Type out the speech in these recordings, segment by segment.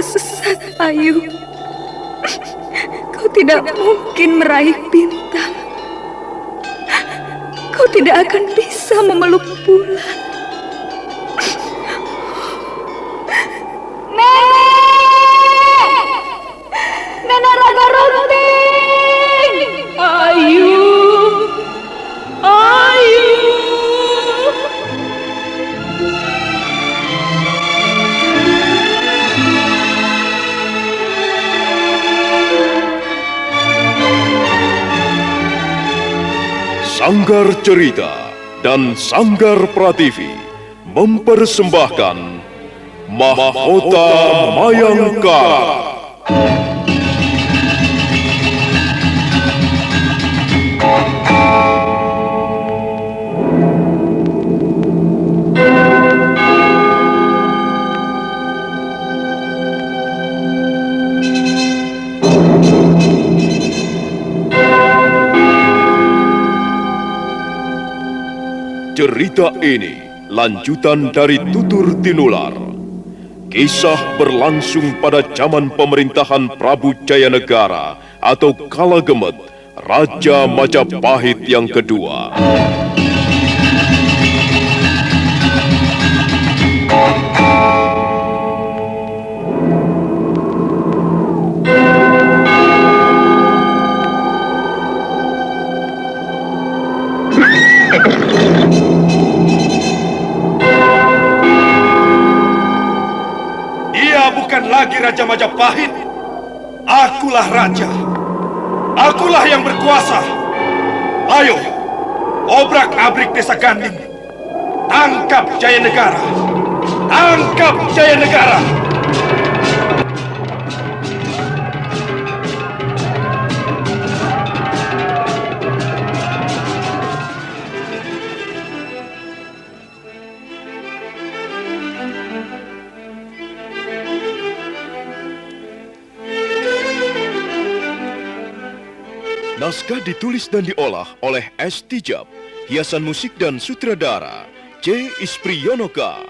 tersesat, Ayu. Kau tidak mungkin meraih bintang. Kau tidak akan bisa memeluk bulan. Nenek Raga Runting! Ayu! Ayu! Sanggar Cerita dan Sanggar Prativi mempersembahkan Mahkota Mayangkara. Cerita ini lanjutan dari Tutur Tinular. Kisah berlangsung pada zaman pemerintahan Prabu Jayanegara atau Kala Gemet, Raja Majapahit yang kedua. Bukan lagi Raja Majapahit. Akulah raja. Akulah yang berkuasa. Ayo, obrak-abrik desa Ganding. Tangkap Jayanegara. Tangkap Jayanegara. Naskah ditulis dan diolah oleh S. Tijab, hiasan musik dan sutradara C. Ispriyonoka.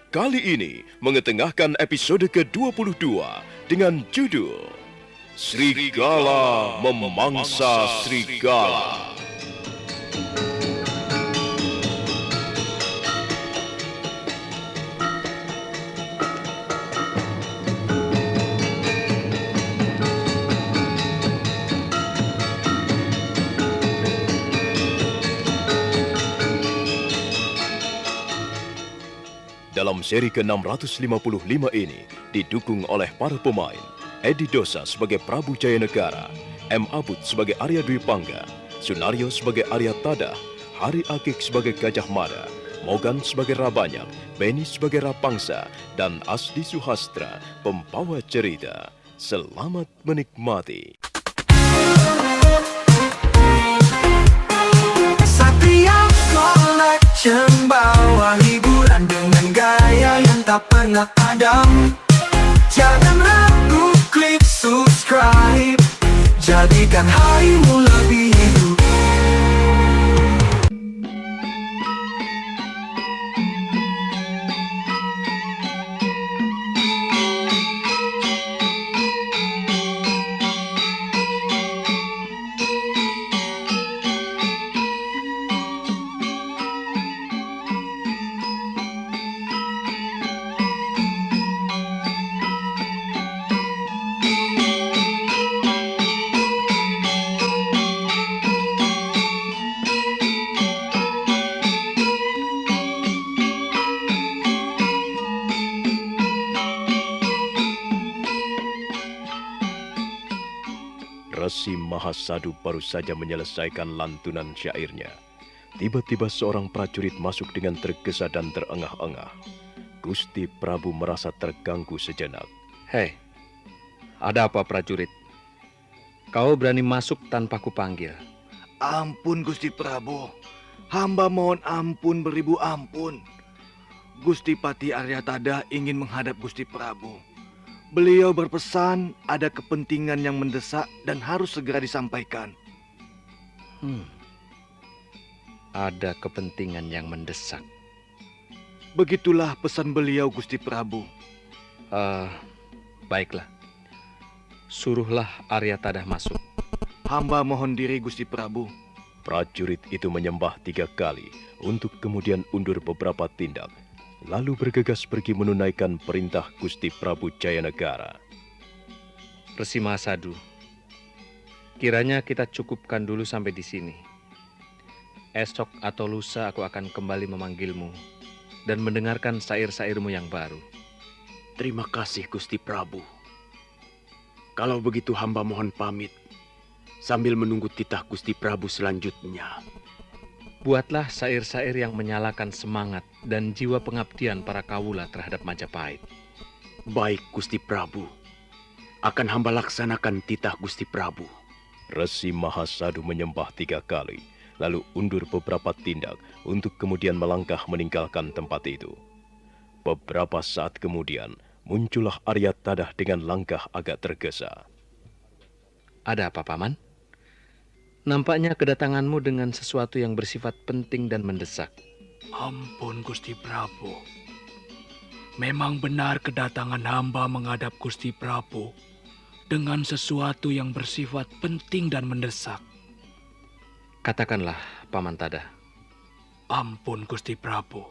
Kali ini mengetengahkan episode ke-22 dengan judul Serigala Memangsa Serigala. Dalam seri ke-655 ini didukung oleh para pemain Edi Dosa sebagai Prabu Jayanegara, M. Abud sebagai Arya Dwi Pangga, Sunario sebagai Arya Tadah, Hari Akik sebagai Gajah Mada, Mogan sebagai Rabanyak, Beni sebagai Rapangsa, dan Asdi Suhastra, pembawa cerita. Selamat menikmati. Satria Collection bawa hiburan dengan gaya yang tak pernah padam. Jangan ragu, klik subscribe, jadikan harimu lebih hidup. Resi Mahasadu baru saja menyelesaikan lantunan syairnya. Tiba-tiba seorang prajurit masuk dengan tergesa dan terengah-engah. Gusti Prabu merasa terganggu sejenak. Hei, ada apa prajurit? Kau berani masuk tanpa kupanggil? Ampun Gusti Prabu, hamba mohon ampun beribu ampun. Gusti Pati Aryatada ingin menghadap Gusti Prabu. Beliau berpesan ada kepentingan yang mendesak dan harus segera disampaikan. Ada kepentingan yang mendesak. Begitulah pesan beliau Gusti Prabu. Baiklah. Suruhlah Arya Tadah masuk. Hamba mohon diri Gusti Prabu. Prajurit itu menyembah 3 kali untuk kemudian undur beberapa tindak, lalu bergegas pergi menunaikan perintah Gusti Prabu Jayanegara. Resi Mahasadu, kiranya kita cukupkan dulu sampai di sini. Esok atau lusa aku akan kembali memanggilmu dan mendengarkan syair-syairmu yang baru. Terima kasih Gusti Prabu. Kalau begitu hamba mohon pamit sambil menunggu titah Gusti Prabu selanjutnya. Buatlah syair-syair yang menyalakan semangat dan jiwa pengabdian para kawula terhadap Majapahit. Baik Gusti Prabu. Akan hamba laksanakan titah Gusti Prabu. Resi Mahasadu menyembah 3 kali, lalu undur beberapa tindak untuk kemudian melangkah meninggalkan tempat itu. Beberapa saat kemudian, muncullah Arya Tadah dengan langkah agak tergesa. Ada apa, Paman? Nampaknya kedatanganmu dengan sesuatu yang bersifat penting dan mendesak. Ampun Gusti Prabu. Memang benar kedatangan hamba menghadap Gusti Prabu dengan sesuatu yang bersifat penting dan mendesak. Katakanlah, Paman Tadah. Ampun Gusti Prabu.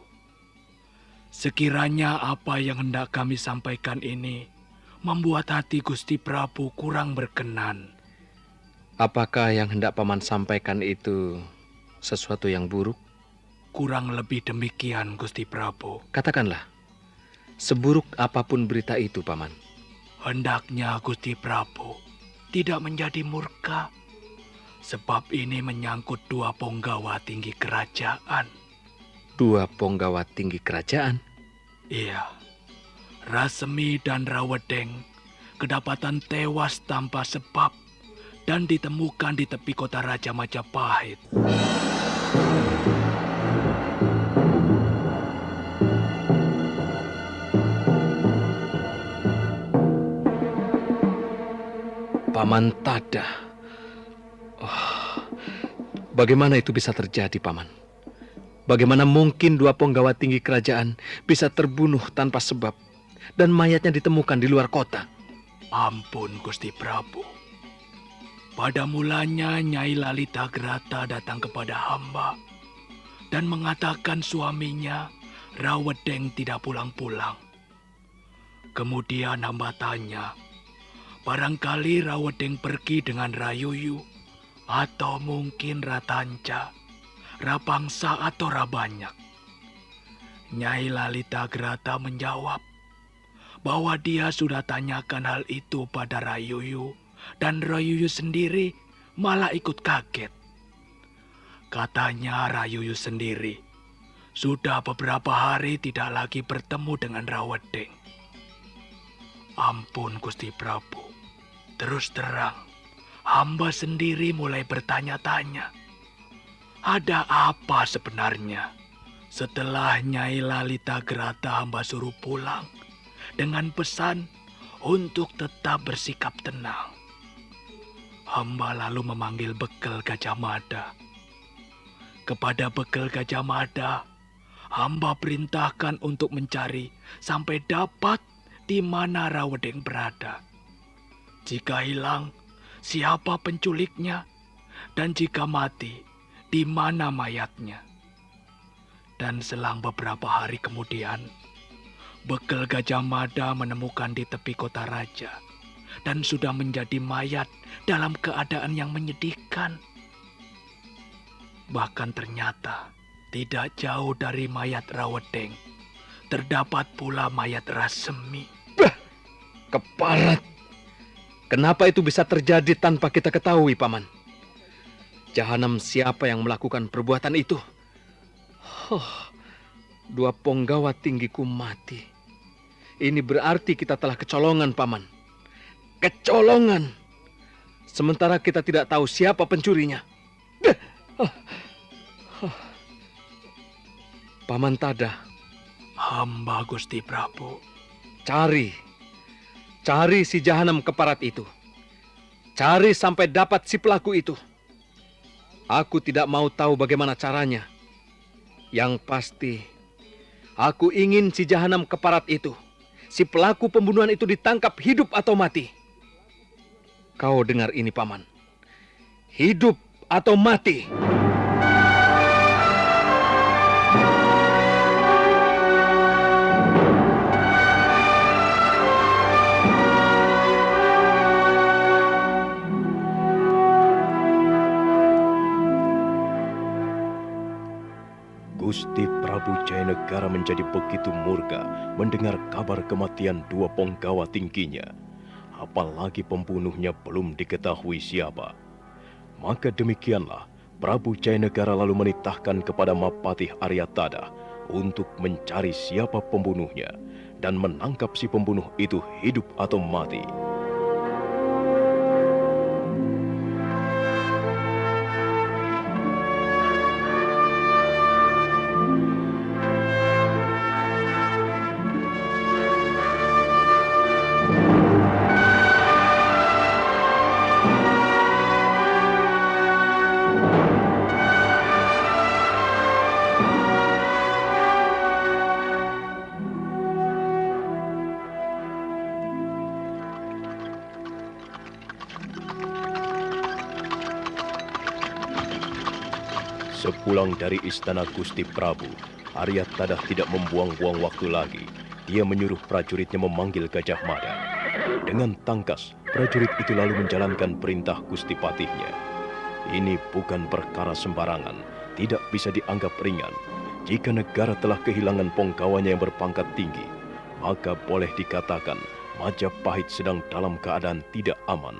Sekiranya apa yang hendak kami sampaikan ini membuat hati Gusti Prabu kurang berkenan. Apakah yang hendak Paman sampaikan itu sesuatu yang buruk? Kurang lebih demikian Gusti Prabu. Katakanlah, seburuk apapun berita itu, Paman. Hendaknya Gusti Prabu tidak menjadi murka, sebab ini menyangkut 2 punggawa tinggi kerajaan. 2 punggawa tinggi kerajaan? Iya, Rasemi dan Rawedeng kedapatan tewas tanpa sebab dan ditemukan di tepi kota Raja Majapahit. Paman Tadah. Oh, bagaimana itu bisa terjadi, Paman? Bagaimana mungkin 2 punggawa tinggi kerajaan bisa terbunuh tanpa sebab dan mayatnya ditemukan di luar kota? Ampun Gusti Prabu. Pada mulanya Nyai Lalitagrata datang kepada hamba dan mengatakan suaminya Rawedeng tidak pulang-pulang. Kemudian hamba tanya, barangkali Rawedeng pergi dengan Rayuyu atau mungkin Ratanca, Rapangsa atau Rabanyak. Nyai Lalitagrata menjawab bahwa dia sudah tanyakan hal itu pada Rayuyu dan Rayuyu sendiri malah ikut kaget. Katanya Rayuyu sendiri sudah beberapa hari tidak lagi bertemu dengan Rawedeng. Ampun Gusti Prabu. Terus terang, hamba sendiri mulai bertanya-tanya. Ada apa sebenarnya? Setelah Nyai Lalitagrata hamba suruh pulang dengan pesan untuk tetap bersikap tenang. Hamba lalu memanggil Bekel Gajah Mada. Kepada Bekel Gajah Mada, hamba perintahkan untuk mencari sampai dapat di mana Rawedeng berada. Jika hilang, siapa penculiknya? Dan jika mati, di mana mayatnya? Dan selang beberapa hari kemudian, Bekel Gajah Mada menemukan di tepi kota raja dan sudah menjadi mayat dalam keadaan yang menyedihkan. Bahkan ternyata tidak jauh dari mayat Rawedeng terdapat pula mayat Rasemi. Keparat. Kenapa itu bisa terjadi tanpa kita ketahui, Paman? Jahanam siapa yang melakukan perbuatan itu? 2 punggawa tinggiku mati. Ini berarti kita telah kecolongan, Paman. Kecolongan. Sementara kita tidak tahu siapa pencurinya. Paman Tadah. Hamba Gusti Prabu. Cari si jahanam keparat itu. Cari sampai dapat si pelaku itu. Aku tidak mau tahu bagaimana caranya. Yang pasti, aku ingin si jahanam keparat itu si pelaku pembunuhan itu ditangkap hidup atau mati. Kau dengar ini, Paman. Hidup atau mati. Gusti Prabu Jayanegara menjadi begitu murka mendengar kabar kematian dua penggawa tingginya. Apalagi pembunuhnya belum diketahui siapa. Maka demikianlah Prabu Jayanegara lalu menitahkan kepada Mapatih Aryatada untuk mencari siapa pembunuhnya dan menangkap si pembunuh itu hidup atau mati. Sepulang dari istana Gusti Prabu, Aryatada tidak membuang-buang waktu lagi. Dia menyuruh prajuritnya memanggil Gajah Mada. Dengan tangkas, prajurit itu lalu menjalankan perintah Gusti Patihnya. Ini bukan perkara sembarangan, tidak bisa dianggap ringan. Jika negara telah kehilangan penggawanya yang berpangkat tinggi, maka boleh dikatakan Majapahit sedang dalam keadaan tidak aman.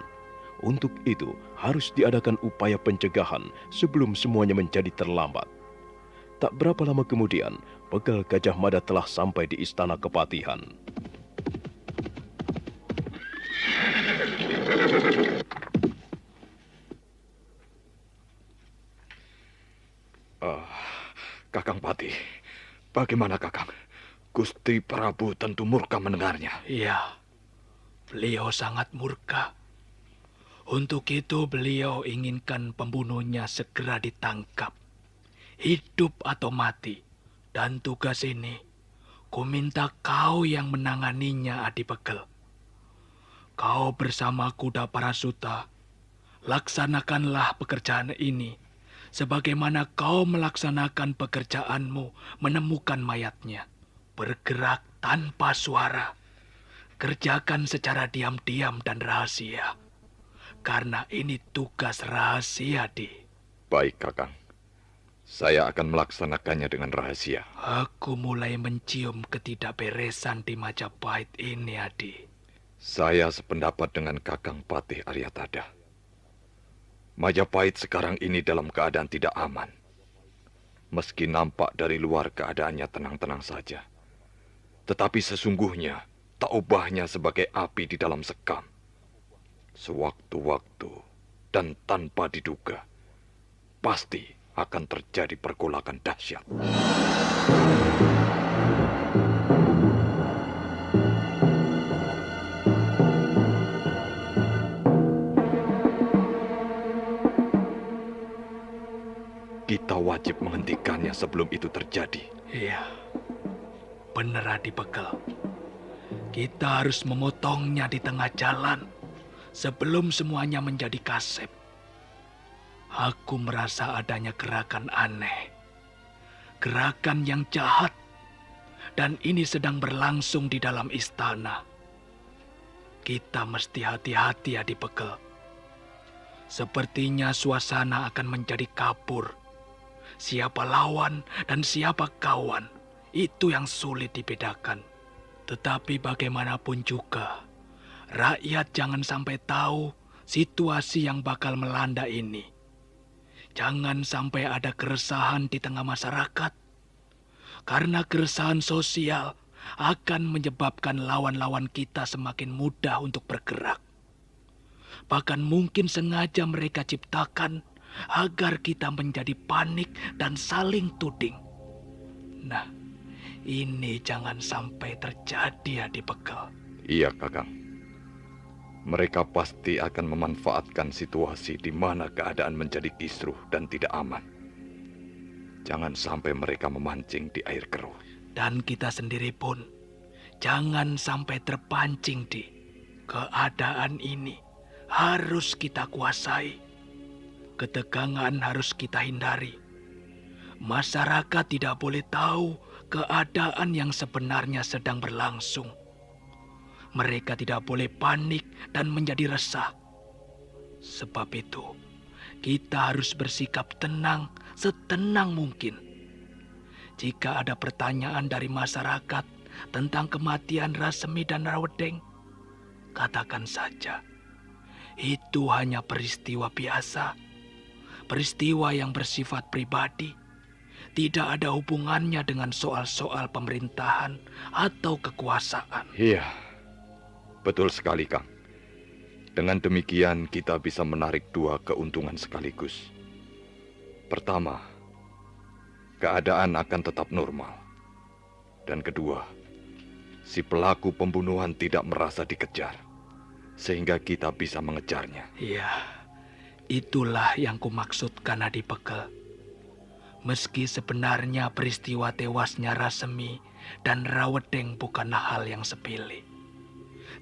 Untuk itu, harus diadakan upaya pencegahan sebelum semuanya menjadi terlambat. Tak berapa lama kemudian, bekal Gajah Mada telah sampai di istana kepatihan. Kakang Patih, bagaimana Kakang? Gusti Prabu tentu murka mendengarnya. Iya, beliau sangat murka. Untuk itu beliau inginkan pembunuhnya segera ditangkap, hidup atau mati. Dan tugas ini, ku minta kau yang menanganinya, Adi Begel. Kau bersama kuda Parasuta, laksanakanlah pekerjaan ini, sebagaimana kau melaksanakan pekerjaanmu menemukan mayatnya. Bergerak tanpa suara, kerjakan secara diam-diam dan rahasia. Karena ini tugas rahasia, Di. Baik, Kakang. Saya akan melaksanakannya dengan rahasia. Aku mulai mencium ketidakberesan di Majapahit ini, Adi. Saya sependapat dengan Kakang Patih Aryatada. Majapahit sekarang ini dalam keadaan tidak aman. Meski nampak dari luar keadaannya tenang-tenang saja. Tetapi sesungguhnya tak ubahnya sebagai api di dalam sekam. Sewaktu-waktu dan tanpa diduga, pasti akan terjadi pergolakan dahsyat. Kita wajib menghentikannya sebelum itu terjadi. Iya, benar, Adi Begel. Kita harus memotongnya di tengah jalan sebelum semuanya menjadi kasep. Aku merasa adanya gerakan aneh, gerakan yang jahat, dan ini sedang berlangsung di dalam istana. Kita mesti hati-hati, Adi Begel. Sepertinya suasana akan menjadi kabur. Siapa lawan dan siapa kawan, itu yang sulit dibedakan. Tetapi bagaimanapun juga, rakyat jangan sampai tahu situasi yang bakal melanda ini. Jangan sampai ada keresahan di tengah masyarakat. Karena keresahan sosial akan menyebabkan lawan-lawan kita semakin mudah untuk bergerak. Bahkan mungkin sengaja mereka ciptakan agar kita menjadi panik dan saling tuding. Nah, ini jangan sampai terjadi, Adi Begel. Iya, Kakang. Mereka pasti akan memanfaatkan situasi di mana keadaan menjadi kisruh dan tidak aman. Jangan sampai mereka memancing di air keruh. Dan kita sendiri pun Jangan sampai terpancing, Di. Keadaan ini harus kita kuasai. Ketegangan harus kita hindari. Masyarakat tidak boleh tahu keadaan yang sebenarnya sedang berlangsung. Mereka tidak boleh panik dan menjadi resah. Sebab itu, kita harus bersikap tenang, setenang mungkin. Jika ada pertanyaan dari masyarakat tentang kematian Rasemi dan Rawedeng, katakan saja, itu hanya peristiwa biasa, peristiwa yang bersifat pribadi, tidak ada hubungannya dengan soal-soal pemerintahan atau kekuasaan. Iya, betul sekali, Kang. Dengan demikian kita bisa menarik dua keuntungan sekaligus. Pertama, keadaan akan tetap normal. Dan kedua, si pelaku pembunuhan tidak merasa dikejar, sehingga kita bisa mengejarnya. Iya, itulah yang kumaksudkan, Adipegel. Meski sebenarnya peristiwa tewasnya Rasemi dan Rawedeng bukanlah hal yang sepele,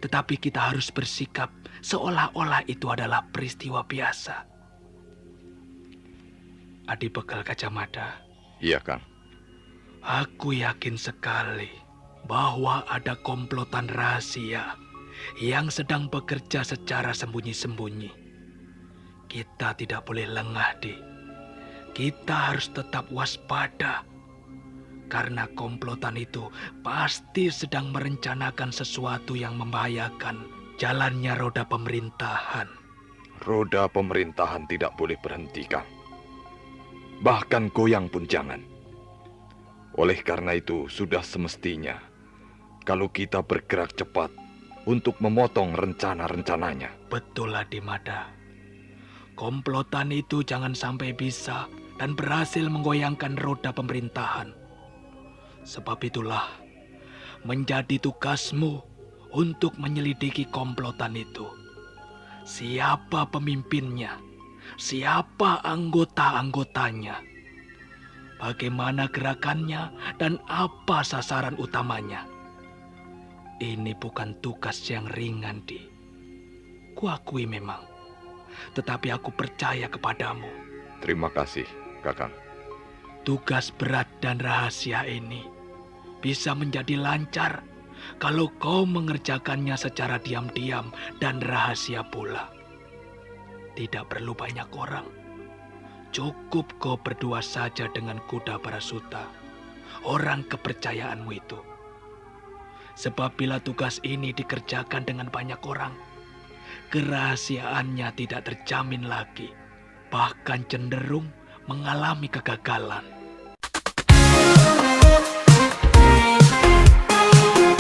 tetapi kita harus bersikap seolah-olah itu adalah peristiwa biasa. Adipegel Kacamata. Iya, Kang. Aku yakin sekali bahwa ada komplotan rahasia yang sedang bekerja secara sembunyi-sembunyi. Kita tidak boleh lengah, Di. Kita harus tetap waspada. Karena komplotan itu pasti sedang merencanakan sesuatu yang membahayakan jalannya roda pemerintahan. Roda pemerintahan tidak boleh berhenti, Kang. Bahkan goyang pun jangan. Oleh karena itu, sudah semestinya kalau kita bergerak cepat untuk memotong rencana-rencananya. Betul, Adimada. Komplotan itu jangan sampai bisa dan berhasil menggoyangkan roda pemerintahan. Sebab itulah menjadi tugasmu untuk menyelidiki komplotan itu. Siapa pemimpinnya? Siapa anggota-anggotanya? Bagaimana gerakannya dan apa sasaran utamanya? Ini bukan tugas yang ringan, Di. Kuakui memang, tetapi aku percaya kepadamu. Terima kasih, Kakang. Tugas berat dan rahasia ini bisa menjadi lancar kalau kau mengerjakannya secara diam-diam dan rahasia pula. Tidak perlu banyak orang. Cukup kau berdua saja dengan kuda Barasuta, orang kepercayaanmu itu. Sebab bila tugas ini dikerjakan dengan banyak orang, kerahasiaannya tidak terjamin lagi, bahkan cenderung mengalami kegagalan.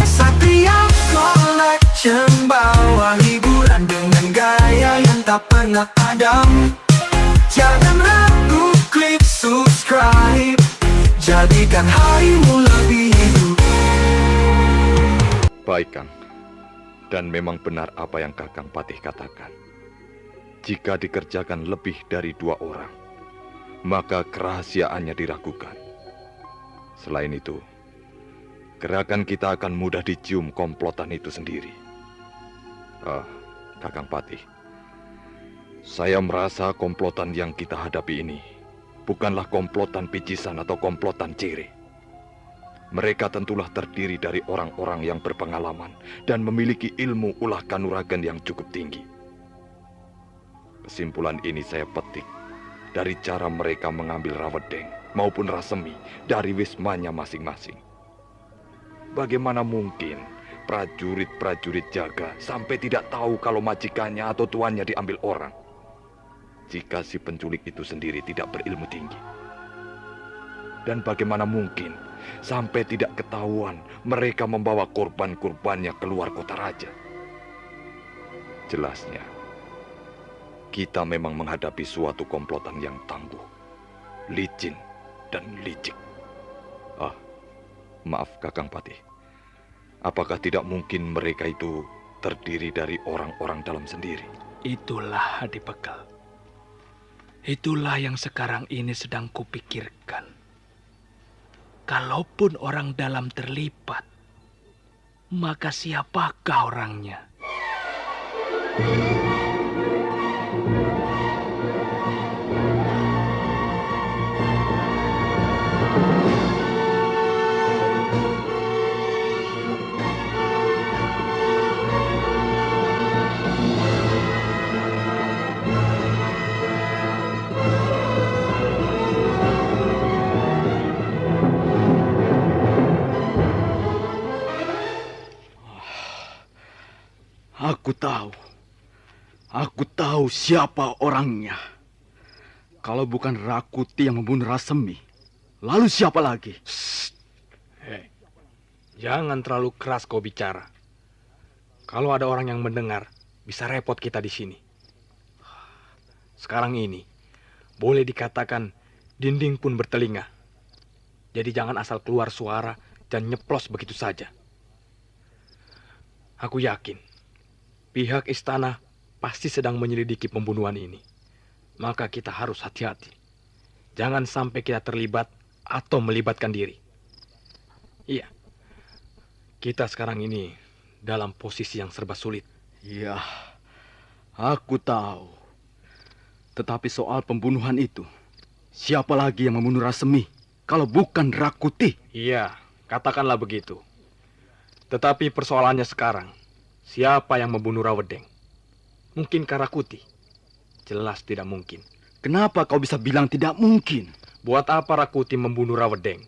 Satria Collection bawa hiburan dengan gaya yang tak pernah padam. Jangan ragu, klik subscribe, jadikan harimu lebih hidup. Baik, Kang. Dan memang benar apa yang Kakang Patih katakan. Jika dikerjakan lebih dari 2 orang, maka kerahasiaannya diragukan. Selain itu, gerakan kita akan mudah dicium komplotan itu sendiri. Kakang Patih, saya merasa komplotan yang kita hadapi ini bukanlah komplotan picisan atau komplotan ciri. Mereka tentulah terdiri dari orang-orang yang berpengalaman dan memiliki ilmu ulah kanuragan yang cukup tinggi. Kesimpulan ini saya petik dari cara mereka mengambil Rawedeng maupun Rasemi dari wismanya masing-masing. Bagaimana mungkin prajurit-prajurit jaga sampai tidak tahu kalau majikannya atau tuannya diambil orang, jika si penculik itu sendiri tidak berilmu tinggi? Dan bagaimana mungkin sampai tidak ketahuan mereka membawa korban-korbannya keluar kota raja? Jelasnya, kita memang menghadapi suatu komplotan yang tangguh, licin, dan licik. Maaf Kakang Patih. Apakah tidak mungkin mereka itu terdiri dari orang-orang dalam sendiri? Itulah Adipegel. Itulah yang sekarang ini sedang kupikirkan. Kalaupun orang dalam terlibat, Maka siapakah orangnya? Aku tahu siapa orangnya. Kalau bukan Rakuti yang membunuh Rasemi, lalu siapa lagi? Hei, jangan terlalu keras kau bicara. Kalau ada orang yang mendengar, bisa repot kita di sini. Sekarang ini, boleh dikatakan dinding pun bertelinga. Jadi jangan asal keluar suara dan nyeplos begitu saja. Aku yakin, pihak istana pasti sedang menyelidiki pembunuhan ini. Maka kita harus hati-hati. Jangan sampai kita terlibat atau melibatkan diri. Iya, kita sekarang ini dalam posisi yang serba sulit. Iya, aku tahu. Tetapi soal pembunuhan itu, siapa lagi yang membunuh Rasemi kalau bukan Rakuti? Iya, katakanlah begitu. Tetapi persoalannya sekarang, siapa yang membunuh Rawedeng? Mungkinkah Rakuti? Jelas tidak mungkin. Kenapa kau bisa bilang tidak mungkin? Buat apa Rakuti membunuh Rawedeng?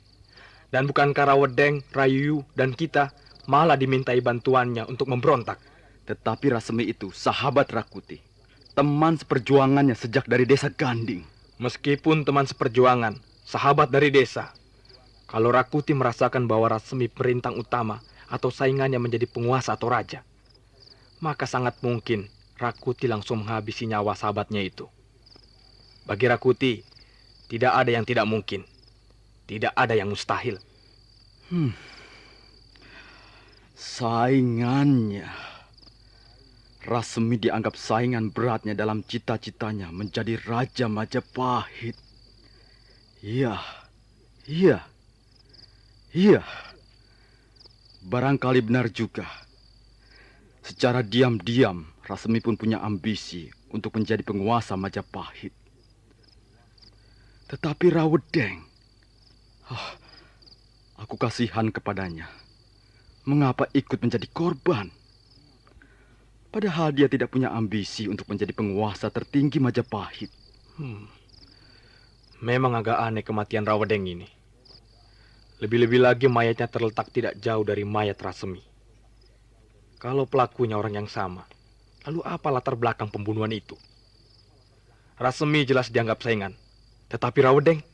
Dan bukankah Rawedeng, Rayu, dan kita malah dimintai bantuannya untuk memberontak? Tetapi Rasemi itu sahabat Rakuti. Teman seperjuangannya sejak dari desa Ganding. Meskipun teman seperjuangan, sahabat dari desa. Kalau Rakuti merasakan bahwa Rasemi perintang utama atau saingannya menjadi penguasa atau raja, maka sangat mungkin Rakuti langsung menghabisi nyawa sahabatnya itu. Bagi Rakuti, tidak ada yang tidak mungkin. Tidak ada yang mustahil. Saingannya. Rasemi dianggap saingan beratnya dalam cita-citanya menjadi Raja Majapahit. Iya. Barangkali benar juga. Secara diam-diam, Rasemi pun punya ambisi untuk menjadi penguasa Majapahit. Tetapi Rawedeng, aku kasihan kepadanya. Mengapa ikut menjadi korban? Padahal dia tidak punya ambisi untuk menjadi penguasa tertinggi Majapahit. Memang agak aneh kematian Rawedeng ini. Lebih-lebih lagi mayatnya terletak tidak jauh dari mayat Rasemi. Kalau pelakunya orang yang sama, lalu apa latar belakang pembunuhan itu? Rasemi jelas dianggap saingan. Tetapi Rawedeng?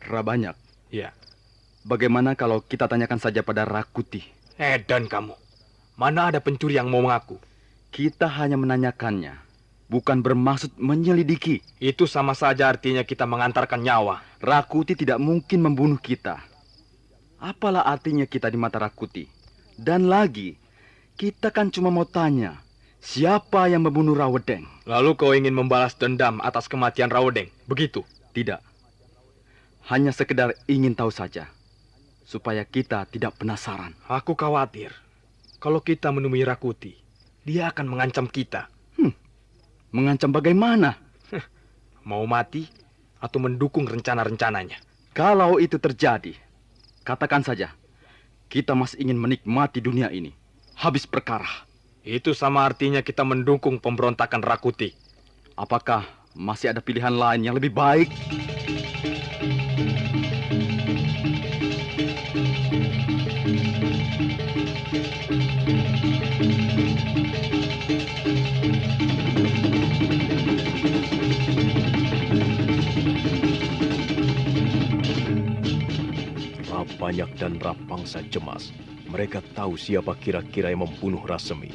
Rabanyak. Ya. Bagaimana kalau kita tanyakan saja pada Rakuti? Edan kamu. Mana ada pencuri yang mau mengaku? Kita hanya menanyakannya, bukan bermaksud menyelidiki. Itu sama saja artinya kita mengantarkan nyawa. Rakuti tidak mungkin membunuh kita. Apalah artinya kita di mata Rakuti? Dan lagi, kita kan cuma mau tanya, siapa yang membunuh Rawedeng? Lalu kau ingin membalas dendam atas kematian Rawedeng, begitu? Tidak. Hanya sekedar ingin tahu saja, supaya kita tidak penasaran. Aku khawatir, kalau kita menemui Rakuti, dia akan mengancam kita. Mengancam bagaimana? Mau mati atau mendukung rencana-rencananya. Kalau itu terjadi, katakan saja, kita masih ingin menikmati dunia ini. Habis perkara. Itu sama artinya kita mendukung pemberontakan Rakuti. Apakah masih ada pilihan lain yang lebih baik? Rabanyak dan Rapangsa cemas. Mereka tahu siapa kira-kira yang membunuh Rasemi.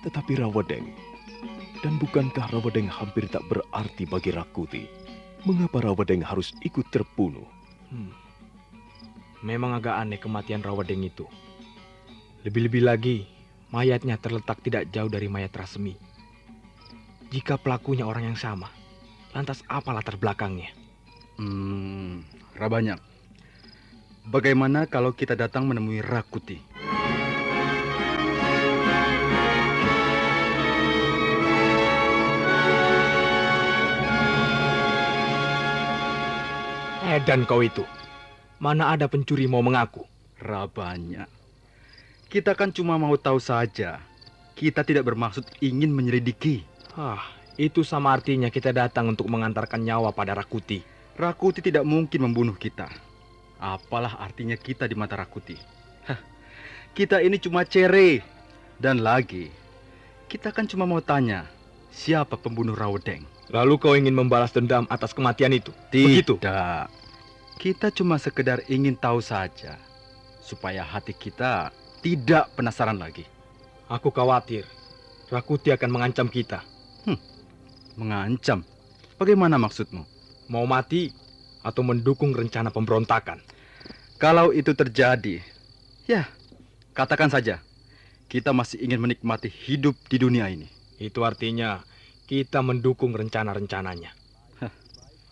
Tetapi Rawedeng. Dan bukankah Rawedeng hampir tak berarti bagi Rakuti? Mengapa Rawedeng harus ikut terbunuh? Memang agak aneh kematian Rawedeng itu. Lebih-lebih lagi, mayatnya terletak tidak jauh dari mayat Rasemi. Jika pelakunya orang yang sama, lantas apa latar belakangnya? Rabanyak. Bagaimana kalau kita datang menemui Rakuti? Edan kau itu. Mana ada pencuri mau mengaku? Rabanya. Kita kan cuma mau tahu saja. Kita tidak bermaksud ingin menyelidiki. Itu sama artinya kita datang untuk mengantarkan nyawa pada Rakuti. Rakuti tidak mungkin membunuh kita. Apalah artinya kita di mata Rakuti? Kita ini cuma cere. Dan lagi, kita kan cuma mau tanya, siapa pembunuh Rawedeng? Lalu kau ingin membalas dendam atas kematian itu? Begitu? Tidak. Kita cuma sekedar ingin tahu saja, supaya hati kita tidak penasaran lagi. Aku khawatir Rakuti akan mengancam kita. Mengancam? Bagaimana maksudmu? Mau mati atau mendukung rencana pemberontakan? Kalau itu terjadi, ya katakan saja, kita masih ingin menikmati hidup di dunia ini. Itu artinya kita mendukung rencana-rencananya.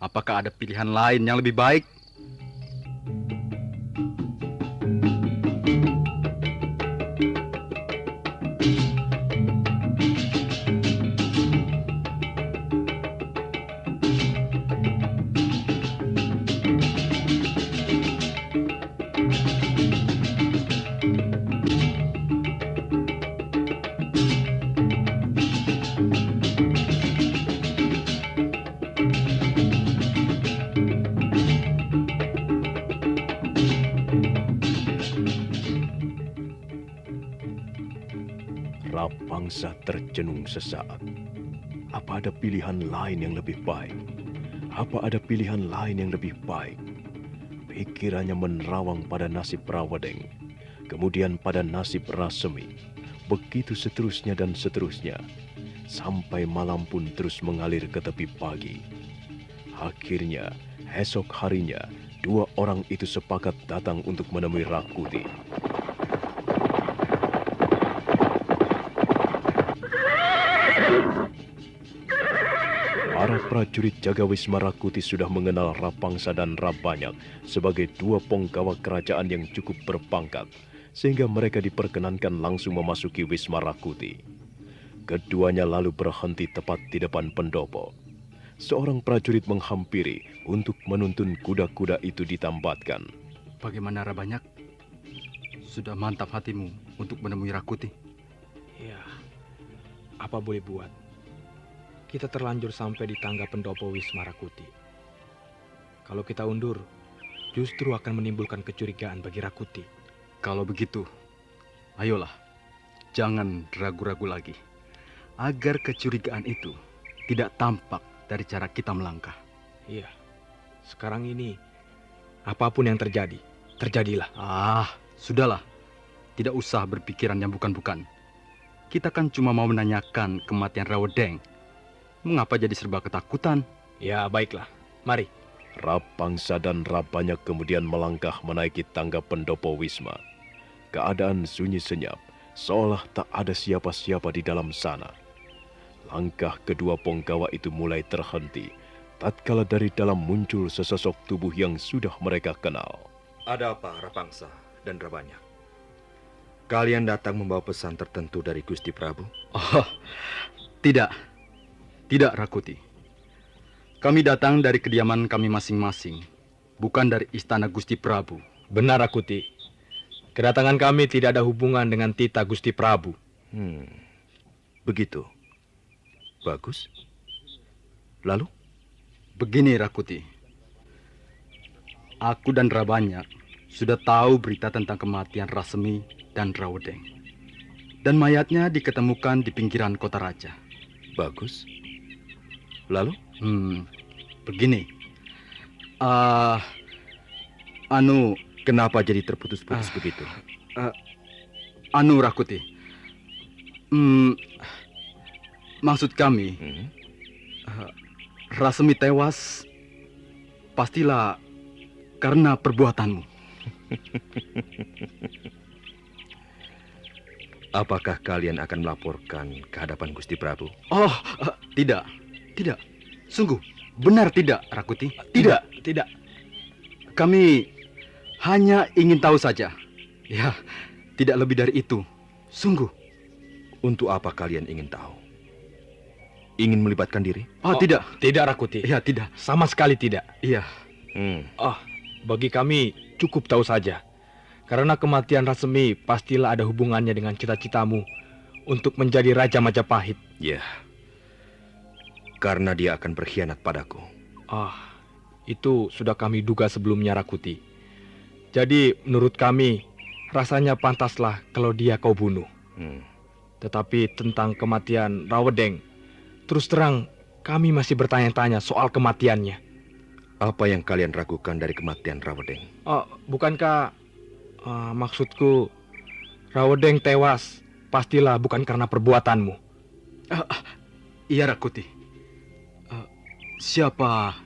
Apakah ada pilihan lain yang lebih baik? Rapangsa tercenung sesaat. Apa ada pilihan lain yang lebih baik? Apa ada pilihan lain yang lebih baik? Pikirannya menerawang pada nasib Rawedeng, kemudian pada nasib Rasemi. Begitu seterusnya dan seterusnya, sampai malam pun terus mengalir ke tepi pagi. Akhirnya, esok harinya, dua orang itu sepakat datang untuk menemui Rakuti. Para prajurit jaga Wisma Rakuti sudah mengenal Rapangsa dan Rabanyak sebagai dua penggawa kerajaan yang cukup berpangkat, sehingga mereka diperkenankan langsung memasuki Wisma Rakuti. Keduanya lalu berhenti tepat di depan pendopo. Seorang prajurit menghampiri untuk menuntun kuda-kuda itu ditambatkan. Bagaimana Rabanyak? Sudah mantap hatimu untuk menemui Rakuti? Ya, apa boleh buat? Kita terlanjur sampai di tangga pendopo Wisma Rakuti. Kalau kita undur, justru akan menimbulkan kecurigaan bagi Rakuti. Kalau begitu, ayolah, jangan ragu-ragu lagi. Agar kecurigaan itu tidak tampak dari cara kita melangkah. Iya, sekarang ini, apapun yang terjadi, terjadilah. Sudahlah, tidak usah berpikiran yang bukan-bukan. Kita kan cuma mau menanyakan kematian Rawedeng. Mengapa jadi serba ketakutan? Ya, baiklah. Mari. Rapangsa dan Rabanyak kemudian melangkah menaiki tangga pendopo Wisma. Keadaan sunyi senyap, seolah tak ada siapa-siapa di dalam sana. Langkah kedua penggawa itu mulai terhenti, tatkala dari dalam muncul sesosok tubuh yang sudah mereka kenal. Ada apa, Rapangsa dan Rabanyak? Kalian datang membawa pesan tertentu dari Gusti Prabu? Tidak. Tidak, Rakuti. Kami datang dari kediaman kami masing-masing, bukan dari istana Gusti Prabu. Benar, Rakuti. Kedatangan kami tidak ada hubungan dengan titah Gusti Prabu. Begitu. Bagus. Lalu? Begini, Rakuti. Aku dan Rabanyak sudah tahu berita tentang kematian Rasemi dan Rawedeng. Dan mayatnya diketemukan di pinggiran kota raja. Bagus. Lalu? Begini. Kenapa jadi terputus-putus begitu? Rakuti. Maksud kami, Rasemi tewas pastilah karena perbuatanmu. Apakah kalian akan melaporkan ke hadapan Gusti Prabu? Tidak. Tidak. Sungguh, benar tidak, Rakuti? Tidak. Kami hanya ingin tahu saja. Ya, tidak lebih dari itu. Sungguh. Untuk apa kalian ingin tahu? Ingin melibatkan diri? Tidak. Tidak, Rakuti. Ya, tidak. Sama sekali tidak. Iya. Bagi kami cukup tahu saja. Karena kematian Rasemi pastilah ada hubungannya dengan cita-citamu untuk menjadi Raja Majapahit. Ya, karena dia akan berkhianat padaku. Itu sudah kami duga sebelumnya, Rakuti. Jadi menurut kami rasanya pantaslah kalau dia kau bunuh. Tetapi tentang kematian Rawedeng, terus terang kami masih bertanya-tanya soal kematiannya. Apa yang kalian ragukan dari kematian Rawedeng? Bukankah maksudku Rawedeng tewas pastilah bukan karena perbuatanmu. Iya, Rakuti. Siapa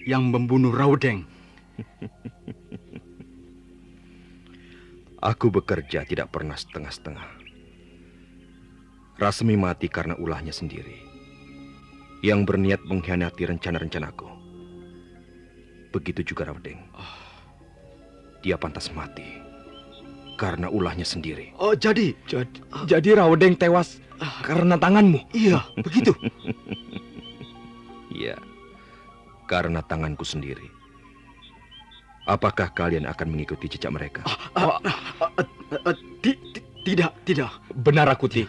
yang membunuh Rawedeng? Aku bekerja tidak pernah setengah-setengah. Rasemi mati karena ulahnya sendiri, yang berniat mengkhianati rencana-rencanaku. Begitu juga Rawedeng. Dia pantas mati karena ulahnya sendiri. Jadi Rawedeng tewas karena tanganmu? Iya, begitu. Iya, karena tanganku sendiri. Apakah kalian akan mengikuti jejak mereka? Tidak. Benar, Rakuti.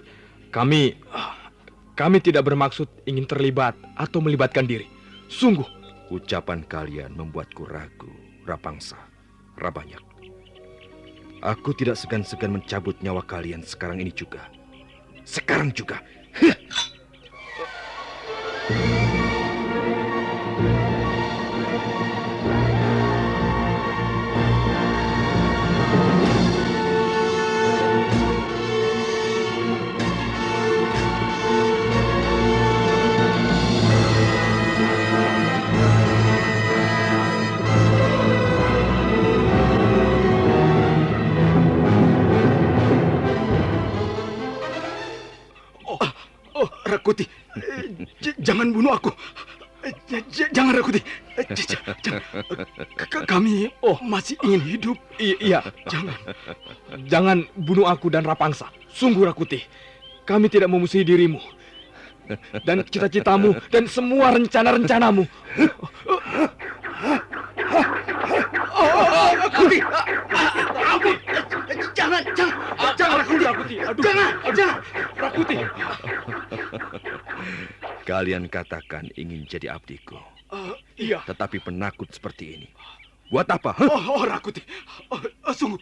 Kami tidak bermaksud ingin terlibat atau melibatkan diri. Sungguh. Ucapan kalian membuatku ragu, Rapangsa, Rabanyak. Aku tidak segan-segan mencabut nyawa kalian sekarang ini juga. Sekarang juga. Rakuti, jangan bunuh aku. Jangan, Rakuti. Kami masih ingin hidup. Iya. Jangan bunuh aku dan Rapangsa. Sungguh, Rakuti. Kami tidak memusuhi dirimu dan cita-citamu dan semua rencana-rencanamu. Rakuti, jangan, Rakuti. Jangan, Rakuti. Kalian katakan ingin jadi abdiku. Iya. Tetapi penakut seperti ini. Buat apa? Rakuti. Sungguh.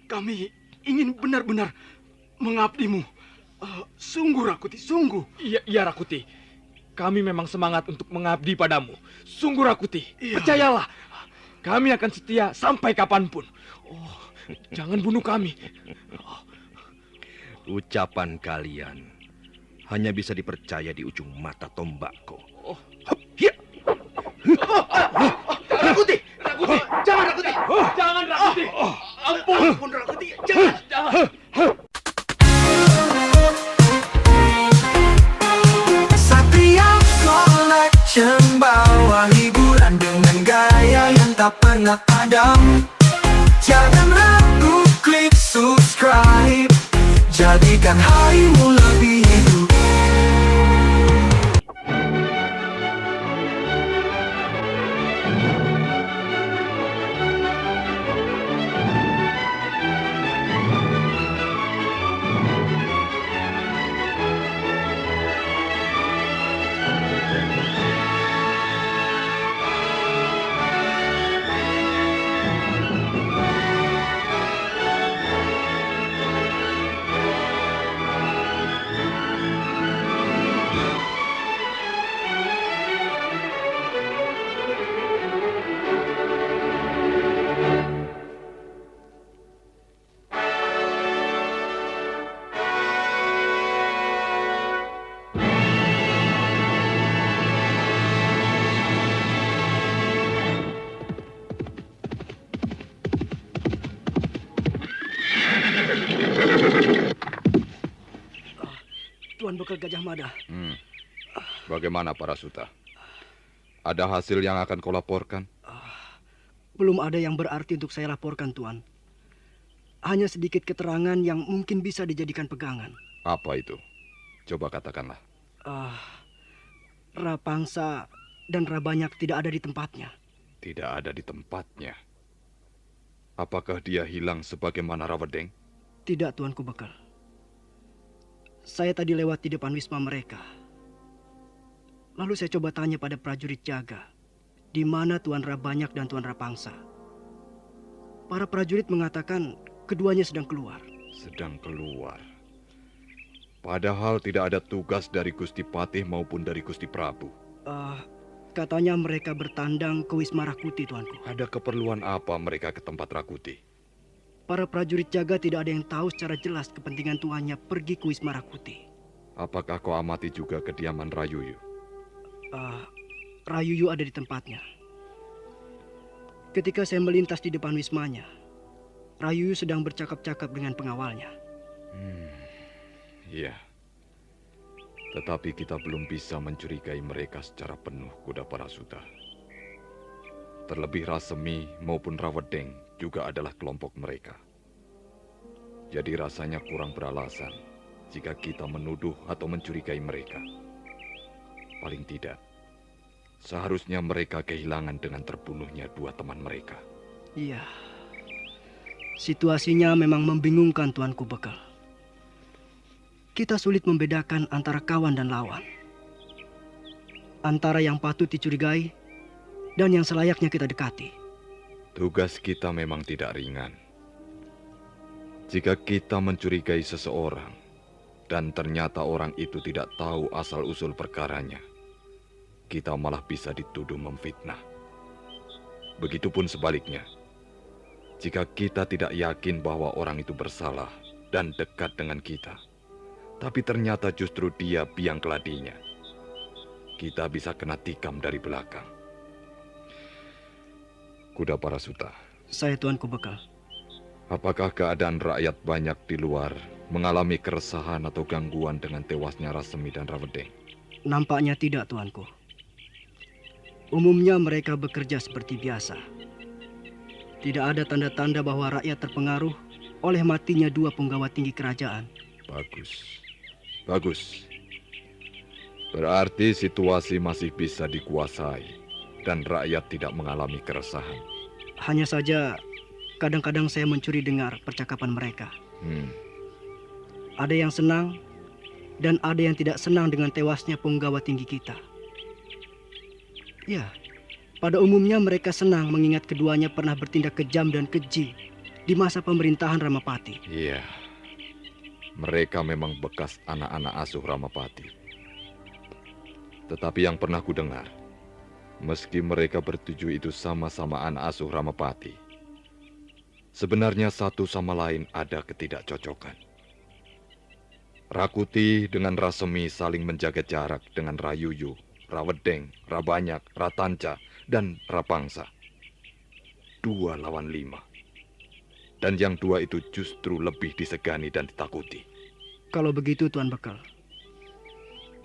Kami ingin benar-benar mengabdimu. Sungguh, Rakuti, sungguh. Iya, Rakuti. Kami memang semangat untuk mengabdi padamu. Sungguh, Rakuti. Iya. Percayalah. Kami akan setia sampai kapanpun. Jangan bunuh kami. Ucapan kalian hanya bisa dipercaya di ujung mata tombakku. Rakuti, jangan, Rakuti. Jangan, Rakuti. Ampun, Rakuti. Jangan. Satria Collection bawa hiburan dengan gaya yang tak pernah padam. Jangan ragu, klik subscribe. Jadikan harimu lebih hidup. Tuan Bekal Gajah Mada. Bagaimana para suta? Ada hasil yang akan kau laporkan? Belum ada yang berarti untuk saya laporkan, Tuan. Hanya sedikit keterangan yang mungkin bisa dijadikan pegangan. Apa itu? Coba katakanlah. Rapangsa dan Rabanyak tidak ada di tempatnya. Tidak ada di tempatnya. Apakah dia hilang sebagaimana Rawedeng? Tidak, Tuanku Bekal. Saya tadi lewat di depan wisma mereka. Lalu saya coba tanya pada prajurit jaga, di mana Tuan Rabanyak dan Tuan Rapangsa. Para prajurit mengatakan keduanya sedang keluar. Sedang keluar. Padahal tidak ada tugas dari Gusti Patih maupun dari Gusti Prabu. Katanya mereka bertandang ke Wisma Rakuti, Tuanku. Ada keperluan apa mereka ke tempat Rakuti? Para prajurit jaga tidak ada yang tahu secara jelas kepentingan tuannya pergi ke Wisma Rakuti. Apakah kau amati juga kediaman Rayuyu? Rayuyu ada di tempatnya. Ketika saya melintas di depan wismanya, Rayuyu sedang bercakap-cakap dengan pengawalnya. Iya. Tetapi kita belum bisa mencurigai mereka secara penuh, Kuda Parasuta. Terlebih Rasemi maupun Rawedeng juga adalah kelompok mereka. Jadi rasanya kurang beralasan jika kita menuduh atau mencurigai mereka. Paling tidak, seharusnya mereka kehilangan dengan terbunuhnya dua teman mereka. Iya. Situasinya memang membingungkan, Tuanku Bekal. Kita sulit membedakan antara kawan dan lawan. Antara yang patut dicurigai dan yang selayaknya kita dekati. Tugas kita memang tidak ringan. Jika kita mencurigai seseorang dan ternyata orang itu tidak tahu asal-usul perkaranya, kita malah bisa dituduh memfitnah. Begitupun sebaliknya. Jika kita tidak yakin bahwa orang itu bersalah dan dekat dengan kita, tapi ternyata justru dia biang keladinya, kita bisa kena tikam dari belakang. Kuda Parasuta. Saya, Tuanku Bekal. Apakah keadaan rakyat banyak di luar mengalami keresahan atau gangguan dengan tewasnya Rasemi dan Rawedeng? Nampaknya tidak, Tuanku. Umumnya mereka bekerja seperti biasa. Tidak ada tanda-tanda bahwa rakyat terpengaruh oleh matinya dua penggawa tinggi kerajaan. Bagus. Bagus. Berarti situasi masih bisa dikuasai dan rakyat tidak mengalami keresahan. Hanya saja kadang-kadang saya mencuri dengar percakapan mereka. Ada yang senang dan ada yang tidak senang dengan tewasnya penggawa tinggi kita. Ya, pada umumnya mereka senang mengingat keduanya pernah bertindak kejam dan keji di masa pemerintahan Ramapati. Iya, mereka memang bekas anak-anak asuh Ramapati. Tetapi yang pernah ku dengar, meski mereka bertujuh itu sama-sama anak asuh Ramapati, sebenarnya satu sama lain ada ketidakcocokan. Rakuti dengan Rasemi saling menjaga jarak dengan Rayuyu, Rawedeng, Rabanyak, Ratanca, dan Rapangsa. 2 lawan 5. Dan yang dua itu justru lebih disegani dan ditakuti. Kalau begitu, Tuan Bekal,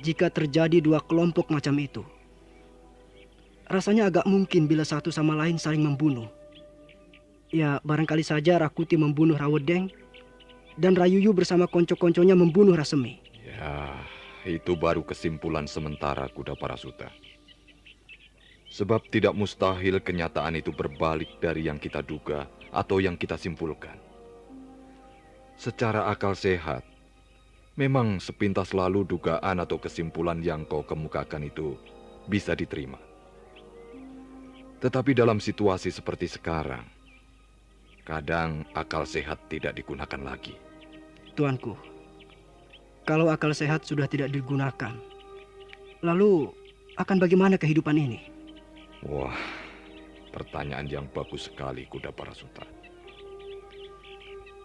jika terjadi dua kelompok macam itu, rasanya agak mungkin bila satu sama lain saling membunuh. Ya, barangkali saja Rakuti membunuh Rawedeng dan Rayuyu bersama konco-konconya membunuh Rasemi. Ya, itu baru kesimpulan sementara, Kuda Parasuta. Sebab tidak mustahil kenyataan itu berbalik dari yang kita duga atau yang kita simpulkan. Secara akal sehat, memang sepintas lalu dugaan atau kesimpulan yang kau kemukakan itu bisa diterima. Tetapi dalam situasi seperti sekarang, kadang akal sehat tidak digunakan lagi. Tuanku, kalau akal sehat sudah tidak digunakan, lalu akan bagaimana kehidupan ini? Wah, pertanyaan yang bagus sekali, Kuda Parasuta.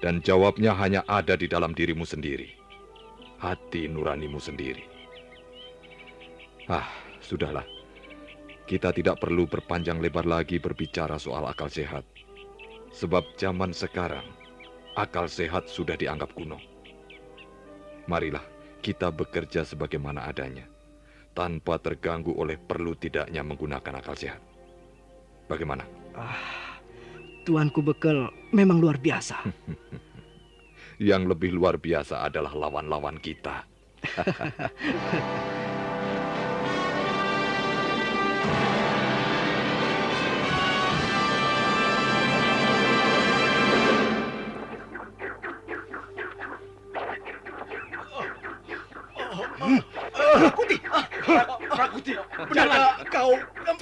Dan jawabnya hanya ada di dalam dirimu sendiri, hati nuranimu sendiri. Sudahlah. Kita tidak perlu berpanjang lebar lagi berbicara soal akal sehat. Sebab zaman sekarang, akal sehat sudah dianggap kuno. Marilah kita bekerja sebagaimana adanya, tanpa terganggu oleh perlu tidaknya menggunakan akal sehat. Bagaimana? Tuanku Bekal memang luar biasa. Yang lebih luar biasa adalah lawan-lawan kita. Rakuti, jangan kau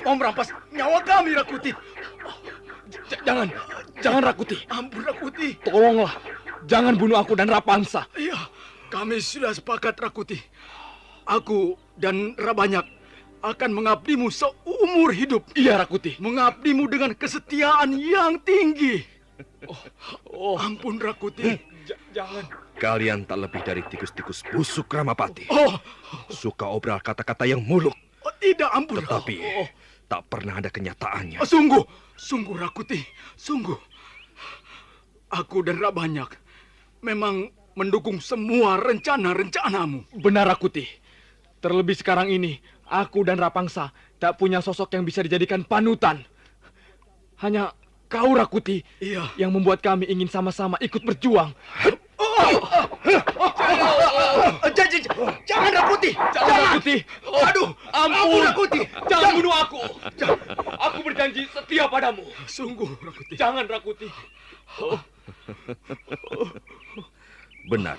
mau merampas nyawa kami, Rakuti. Jangan Rakuti. Ampun Rakuti. Tolonglah, jangan bunuh aku dan Rapangsa. Iya, kami sudah sepakat Rakuti. Aku dan Rabanyak akan mengabdimu seumur hidup. Iya Rakuti. Mengabdimu dengan kesetiaan yang tinggi. Ampun Rakuti. Jangan. Kalian tak lebih dari tikus-tikus busuk Ramapati. Oh, Suka obral kata-kata yang muluk. tidak ampun. Tetapi tak pernah ada kenyataannya. Sungguh Rakuti, sungguh. Aku dan Rabanyak memang mendukung semua rencana-rencanamu. Benar Rakuti. Terlebih sekarang ini, aku dan Rapangsa tak punya sosok yang bisa dijadikan panutan. Hanya kau Rakuti yang membuat kami ingin sama-sama ikut berjuang. Jangan Rakuti! Jangan Rakuti! Aduh, ampun Rakuti! Jangan bunuh aku! Aku berjanji setia padamu. Sungguh Rakuti. Jangan Rakuti. Benar.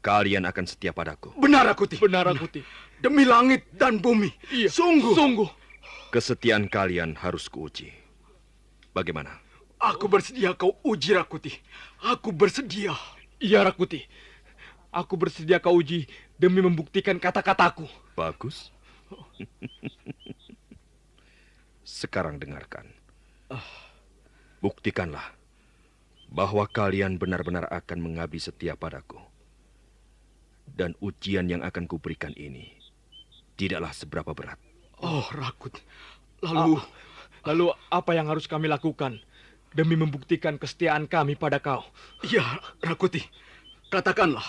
Kalian akan setia padaku. Benar Rakuti. Benar Rakuti. Demi langit dan bumi. Iya. Sungguh. Kesetiaan kalian harus kuuji. Bagaimana? Aku bersedia kau uji Rakuti. Aku bersedia. Iya Rakuti. Aku bersedia kau uji demi membuktikan kata-kataku. Bagus. Sekarang dengarkan. Buktikanlah bahwa kalian benar-benar akan mengabdi setia padaku. Dan ujian yang akan kuberikan ini tidaklah seberapa berat. Oh Rakut. Lalu apa yang harus kami lakukan demi membuktikan kesetiaan kami pada kau? Iya Rakuti. Katakanlah.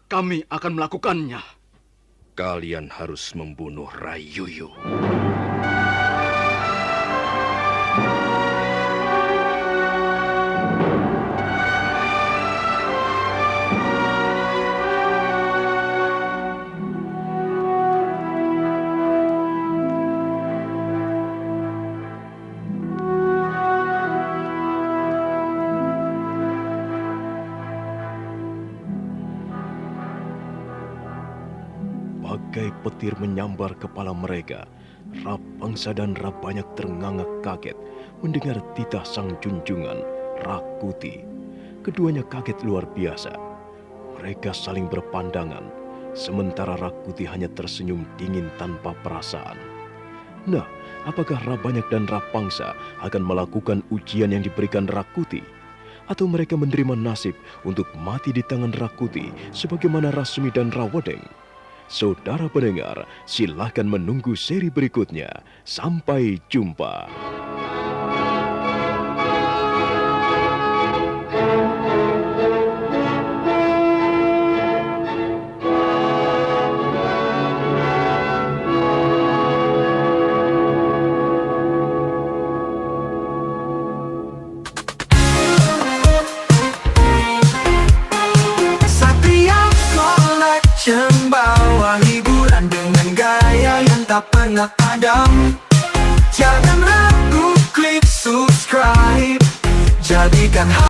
Kami akan melakukannya. Kalian harus membunuh Rai Yuyu. Bagai petir menyambar kepala mereka, Rapangsa dan Rabanyak terngangak kaget mendengar titah sang junjungan, Rakuti. Keduanya kaget luar biasa. Mereka saling berpandangan, sementara Rakuti hanya tersenyum dingin tanpa perasaan. Nah, apakah Rabanyak dan Rapangsa akan melakukan ujian yang diberikan Rakuti? Atau mereka menerima nasib untuk mati di tangan Rakuti sebagaimana Rasmi dan Rawodeng? Saudara pendengar, silakan menunggu seri berikutnya. Sampai jumpa. Bawa hiburan dengan gaya yang tak pernah padam. Jangan ragu, klik subscribe. Jadikan